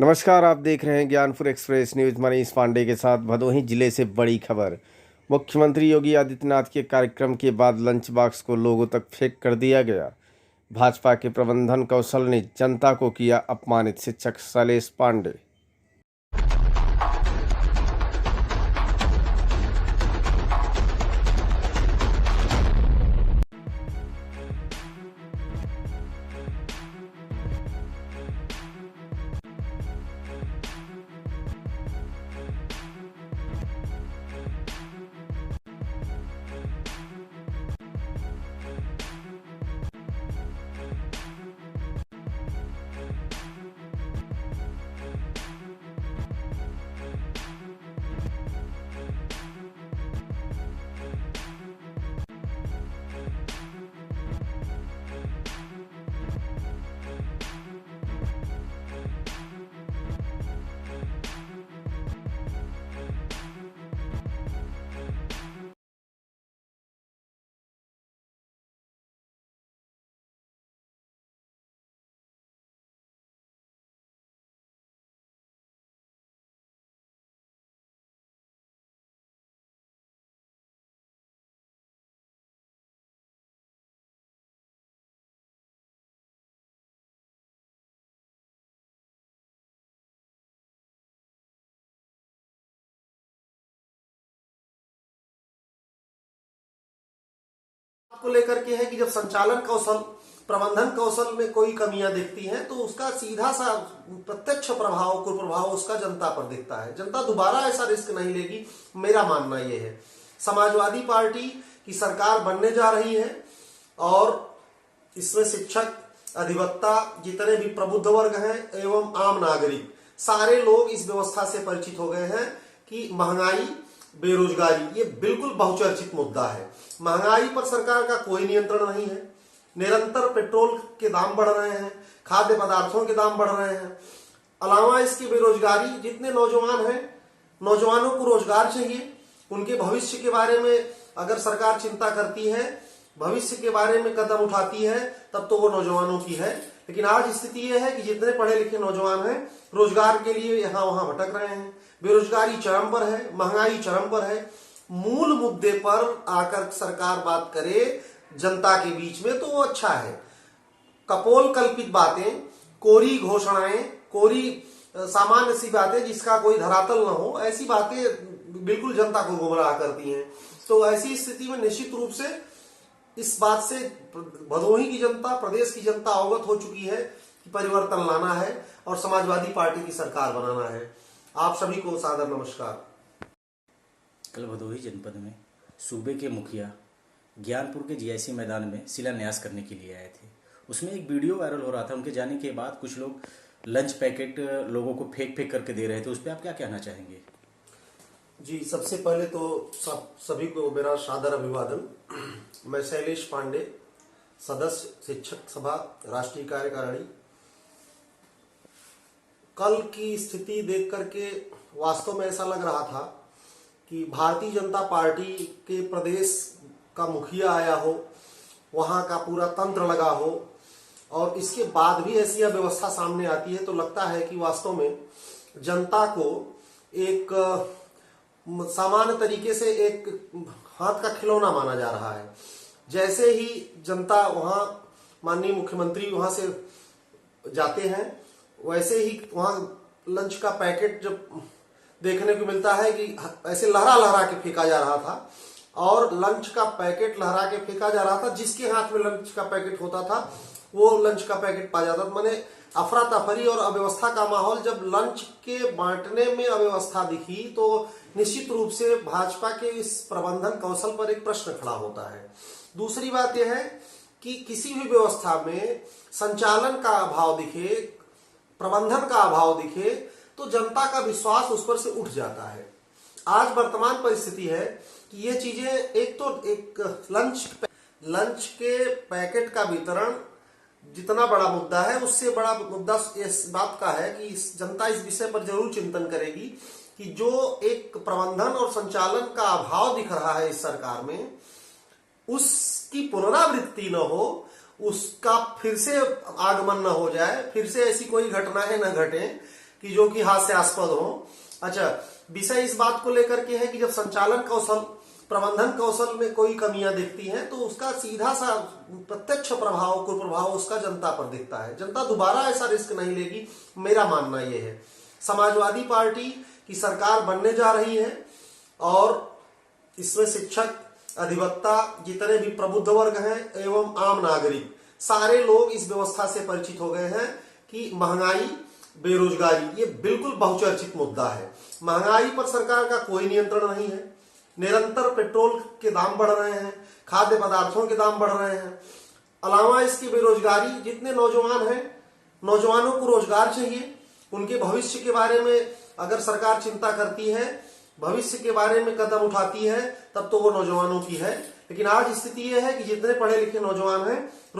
नमस्कार, आप देख रहे हैं ज्ञानपुर एक्सप्रेस न्यूज। मनीष पांडे के साथ भदोही जिले से बड़ी खबर। मुख्यमंत्री योगी आदित्यनाथ के कार्यक्रम के बाद लंच बॉक्स को लोगों तक फेंक कर दिया गया। भाजपा के प्रबंधन कौशल ने जनता को किया अपमानित। शिक्षक शैलेश पांडे। को लेकर के है कि जब संचालन कौशल प्रबंधन कौशल में कोई कमियां दिखती हैं तो उसका सीधा सा प्रत्यक्ष प्रभाव कुप्रभाव उसका जनता पर दिखता है। जनता दोबारा ऐसा रिस्क नहीं लेगी, मेरा मानना यह है। समाजवादी पार्टी की सरकार बनने जा रही है और इसमें शिक्षक, अधिवक्ता, जितने भी प्रबुद्ध वर्ग हैं एवं आम नागरिक सारे लोग इस व्यवस्था से परिचित हो गए हैं कि महंगाई, बेरोजगारी ये बिल्कुल बहुचर्चित मुद्दा है। महंगाई पर सरकार का कोई नियंत्रण नहीं है। निरंतर पेट्रोल के दाम बढ़ रहे हैं, खाद्य पदार्थों के दाम बढ़ रहे हैं। अलावा इसकी बेरोजगारी, जितने नौजवान हैं, नौजवानों को रोजगार चाहिए, उनके भविष्य के बारे में अगर सरकार चिंता करती है, भविष्य के बारे में कदम उठाती है, तब तो वो नौजवानों की है। लेकिन आज स्थिति यह है कि जितने पढ़े लिखे नौजवान हैं रोजगार के लिए यहां वहां भटक रहे हैं। बेरोजगारी चरम पर है, महंगाई चरम पर है। मूल मुद्दे पर आकर सरकार बात करे जनता के बीच में तो वो अच्छा है। कपोल कल्पित बातें, कोरी घोषणाएं, कोरी सामान्य सी बातें जिसका कोई धरातल न हो, ऐसी बातें बिल्कुल जनता को गुमराह करती हैं। तो ऐसी स्थिति में निश्चित रूप से इस बात से भदोही की जनता, प्रदेश की जनता अवगत हो चुकी है कि परिवर्तन लाना है और समाजवादी पार्टी की सरकार बनाना है। आप सभी को सादर नमस्कार। कल भदोही जनपद में सूबे के मुखिया ज्ञानपुर के जीआईसी मैदान में शिलान्यास करने के लिए आए थे। उसमें एक वीडियो वायरल हो रहा था। उनके जाने के बाद कुछ लोग लंच पैकेट लोगों को फेंक फेंक करके दे रहे थे। उस पर आप क्या कहना चाहेंगे? जी, सबसे पहले तो सभी को मेरा सादर अभिवादन। मैं शैलेश पांडे, सदस्य शिक्षक सभा, राष्ट्रीय कार्यकारिणी। कल की स्थिति देख करके वास्तव में ऐसा लग रहा था कि भारतीय जनता पार्टी के प्रदेश का मुखिया आया हो, वहां का पूरा तंत्र लगा हो और इसके बाद भी ऐसी व्यवस्था सामने आती है तो लगता है कि वास्तव में जनता को एक सामान्य तरीके से एक हाथ का खिलौना माना जा रहा है। जैसे ही जनता वहां, माननीय मुख्यमंत्री वहां से जाते हैं, वैसे ही वहां लंच का पैकेट जब देखने को मिलता है कि ऐसे लहरा लहरा के फेंका जा रहा था और लंच का पैकेट लहरा के फेंका जा रहा था। जिसके हाथ में लंच का पैकेट होता था वो लंच का पैकेट पा जाता था। मैंने अफरा तफरी और अव्यवस्था का माहौल, जब लंच के बांटने में अव्यवस्था दिखी तो निश्चित रूप से भाजपा के इस प्रबंधन कौशल पर एक प्रश्न खड़ा होता है। दूसरी बात यह है कि किसी भी व्यवस्था में संचालन का अभाव दिखे, प्रबंधन का अभाव दिखे तो जनता का विश्वास उस पर से उठ जाता है। आज वर्तमान परिस्थिति है कि ये चीजें, एक तो एक लंच के पैकेट का वितरण जितना बड़ा मुद्दा है, उससे बड़ा मुद्दा इस बात का है कि जनता इस विषय पर जरूर चिंतन करेगी कि जो एक प्रबंधन और संचालन का अभाव दिख रहा है इस सरकार में, उसकी पुनरावृत्ति न हो, उसका फिर से आगमन न हो जाए, फिर से ऐसी कोई घटनाएं न घटे कि जो कि हास्यास्पद हो। अच्छा, विषय इस बात को लेकर के है कि जब संचालन कौशल, प्रबंधन कौशल में कोई कमियां दिखती हैं तो उसका सीधा सा प्रत्यक्ष प्रभाव, कुप्रभाव उसका जनता पर दिखता है। जनता दोबारा ऐसा रिस्क नहीं लेगी, मेरा मानना यह है। समाजवादी पार्टी की सरकार बनने जा रही है और इसमें शिक्षक, अधिवक्ता, जितने भी प्रबुद्ध वर्ग हैं एवं आम नागरिक, सारे लोग इस व्यवस्था से परिचित हो गए हैं कि महंगाई, बेरोजगारी ये बिल्कुल बहुचर्चित मुद्दा है। महंगाई पर सरकार का कोई नियंत्रण नहीं है। निरंतर पेट्रोल के दाम बढ़ रहे हैं, खाद्य पदार्थों के दाम बढ़ रहे हैं। अलावा इसकी बेरोजगारी, जितने नौजवान हैं, नौजवानों को रोजगार चाहिए, उनके भविष्य के बारे में अगर सरकार चिंता करती है, भविष्य के बारे में कदम उठाती है, तब तो वो नौजवानों की है। लेकिन आज स्थिति यह है कि जितने पढ़े लिखे नौजवान हैं